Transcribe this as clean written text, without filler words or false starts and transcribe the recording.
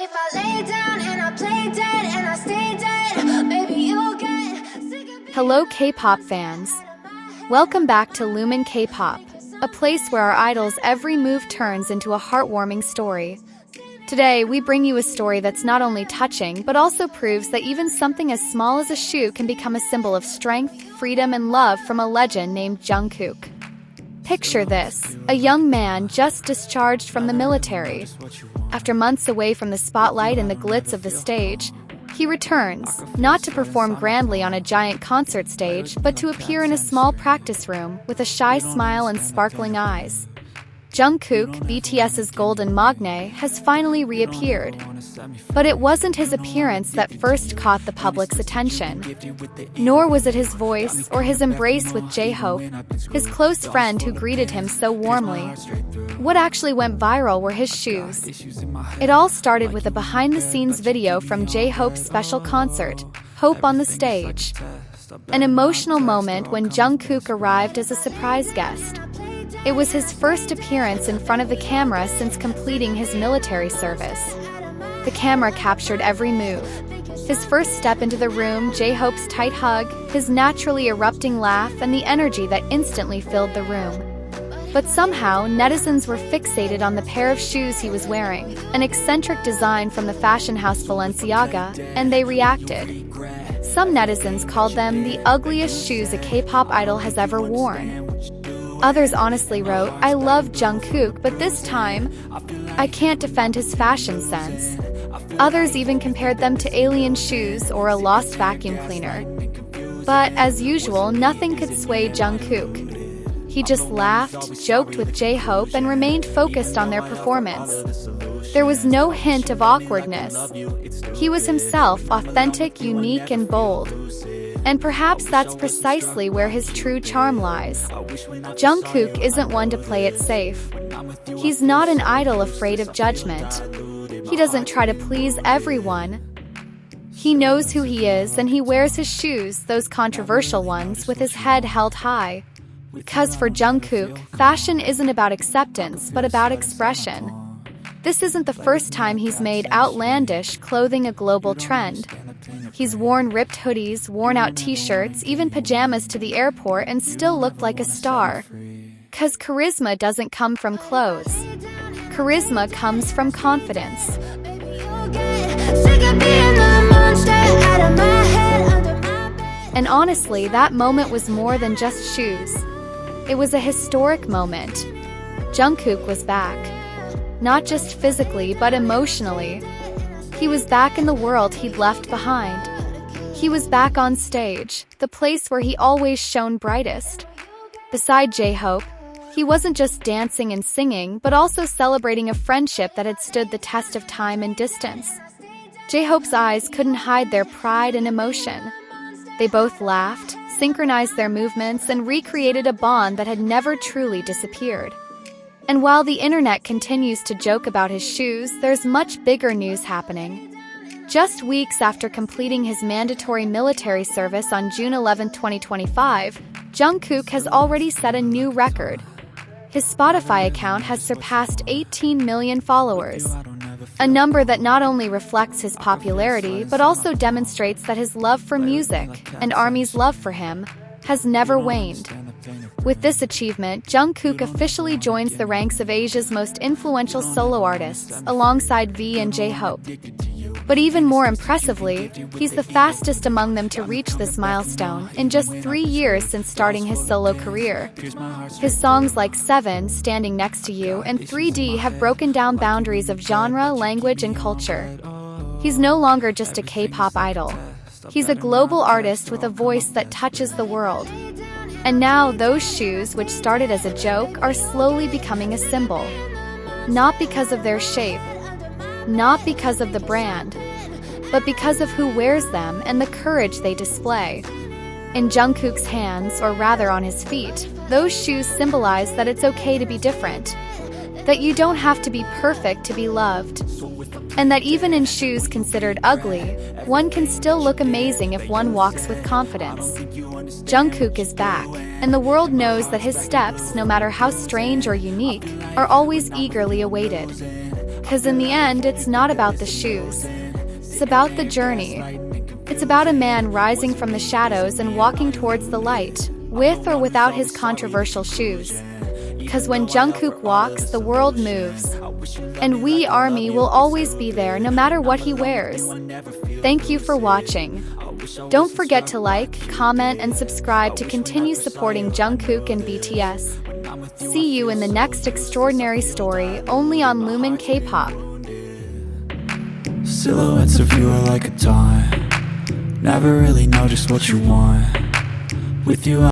if I lay down and I play dead and I stay dead, maybe you'll get sick of being. Hello K-pop fans. Welcome back to LUMINE K-POP, a place where our idol's every move turns into a heartwarming story. Today, we bring you a story that's not only touching, but also proves that even something as small as a shoe can become a symbol of strength, freedom, and love from a legend named Jungkook. Picture this, a young man just discharged from the military. After months away from the spotlight and the glitz of the stage, he returns, not to perform grandly on a giant concert stage, but to appear in a small practice room with a shy smile and sparkling eyes. Jungkook, BTS's golden Maknae, has finally reappeared. But it wasn't his appearance that first caught the public's attention. Nor was it his voice or his embrace with J-Hope, his close friend who greeted him so warmly. What actually went viral were his shoes. It all started with a behind-the-scenes video from J-Hope's special concert, Hope on the Stage. An emotional moment when Jungkook arrived as a surprise guest. It was his first appearance in front of the camera since completing his military service. The camera captured every move. His first step into the room, J-Hope's tight hug, his naturally erupting laugh, and the energy that instantly filled the room. But somehow, netizens were fixated on the pair of shoes he was wearing, an eccentric design from the fashion house Balenciaga, and they reacted. Some netizens called them the ugliest shoes a K-pop idol has ever worn. Others honestly wrote, "I love Jungkook, but this time, I can't defend his fashion sense." Others even compared them to alien shoes or a lost vacuum cleaner. But as usual, nothing could sway Jungkook. He just laughed, joked with J-Hope, and remained focused on their performance. There was no hint of awkwardness. He was himself, authentic, unique, and bold. And perhaps that's precisely where his true charm lies. Jungkook isn't one to play it safe. He's not an idol afraid of judgment. He doesn't try to please everyone. He knows who he is, and he wears his shoes, those controversial ones, with his head held high. Because for Jungkook, fashion isn't about acceptance, but about expression. This isn't the first time he's made outlandish clothing a global trend. He's worn ripped hoodies, worn-out t-shirts, even pajamas to the airport and still looked like a star. 'Cause charisma doesn't come from clothes. Charisma comes from confidence. And honestly, that moment was more than just shoes. It was a historic moment. Jungkook was back. Not just physically, but emotionally. He was back in the world he'd left behind. He was back on stage, the place where he always shone brightest. Beside J-Hope, he wasn't just dancing and singing, but also celebrating a friendship that had stood the test of time and distance. J-Hope's eyes couldn't hide their pride and emotion. They both laughed, synchronized their movements, and recreated a bond that had never truly disappeared. And while the internet continues to joke about his shoes, there's much bigger news happening. Just weeks after completing his mandatory military service on June 11, 2025, Jungkook has already set a new record. His Spotify account has surpassed 18 million followers, a number that not only reflects his popularity, but also demonstrates that his love for music, and ARMY's love for him, has never waned. With this achievement, Jungkook officially joins the ranks of Asia's most influential solo artists, alongside V and J-Hope. But even more impressively, he's the fastest among them to reach this milestone in just 3 years since starting his solo career. His songs like 7, Standing Next to You, and 3D have broken down boundaries of genre, language, and culture. He's no longer just a K-pop idol. He's a global artist with a voice that touches the world. And now those shoes, which started as a joke, are slowly becoming a symbol. Not because of their shape, not because of the brand, but because of who wears them and the courage they display. In Jungkook's hands, or rather on his feet, those shoes symbolize that it's okay to be different. That you don't have to be perfect to be loved. And that even in shoes considered ugly, one can still look amazing if one walks with confidence. Jungkook is back, and the world knows that his steps, no matter how strange or unique, are always eagerly awaited. 'Cause in the end, it's not about the shoes. It's about the journey. It's about a man rising from the shadows and walking towards the light, with or without his controversial shoes. 'Cause when Jungkook walks, the world moves. And we, ARMY, will always be there no matter what he wears. Thank you for watching. Don't forget to like, comment, and subscribe to continue supporting Jungkook and BTS. See you in the next extraordinary story, only on LUMINE K-POP. Silhouettes of you are like a taunt. Never really know just what you want. With you